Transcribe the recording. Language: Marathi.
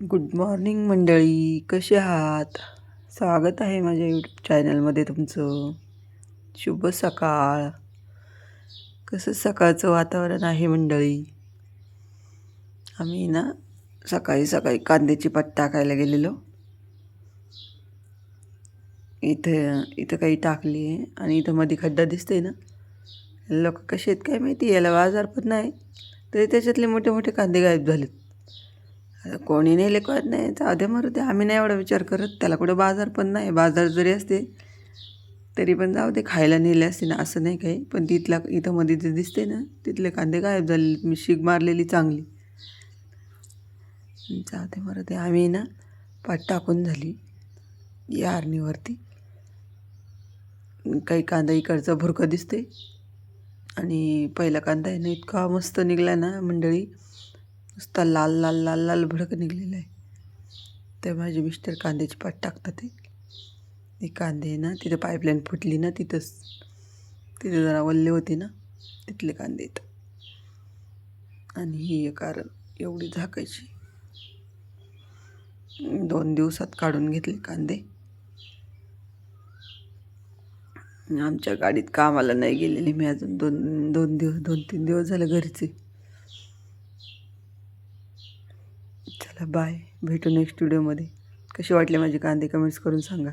गुड मॉर्निंग मंडळी, कसे आहात? स्वागत आहे माझ्या यूट्यूब चॅनलमध्ये तुमचं. शुभ सकाळ. कसं सकाळचं वातावरण आहे मंडळी? आम्ही ना सकाळी सकाळी कांद्याची पात टाकायला गेलेलो. इथं काही टाकली आहे आणि इथं मध्ये खड्डा दिसतोय ना. लोक कसे आहेत काय माहिती, याला बाजार पण नाही तरी त्याच्यातले मोठे मोठे कांदे गायब झालेत. कोणी नेले कळत नाही, जाऊ दे मरू दे, आम्ही नाही एवढा विचार करत. त्याला कुठं बाजार पण नाही, बाजार जरी असते तरी पण जाऊ दे, खायला नेले असते ना, असं नाही काही. पण इथं मध्ये जे दिसते ना तिथले कांदे गायब झाले. मी शीग मारलेली चांगली. जाऊ दे मरू दे, आम्ही ना पाट टाकून झाली या आरणीवरती. काही कांदा इकडचा भुरकं दिसते आणि पहिला कांदा आहे ना इतका मस्त निघला ना मंडळी, नुसता लाल लाल लाल लाल भडक निघलेला आहे. तर माझे मिस्टर कांद्याची पात टाकतात. ते कांदे ना तिथं पाईपलाईन फुटली ना, तिथं जरा वल्ले होते ना, तिथले कांदे आहेत. आणि ही कारण एवढी झाकायची. 2 दिवसात काढून घेतले कांदे. आमच्या गाडीत कामाला नाही गेलेली मी अजून. 2-3 दिवस झाले घरचे. चला बाय, भेटू नेक्स्ट व्हिडिओमध्ये. कसे वाटले माझे कांदे कमेंट्स करून सांगा.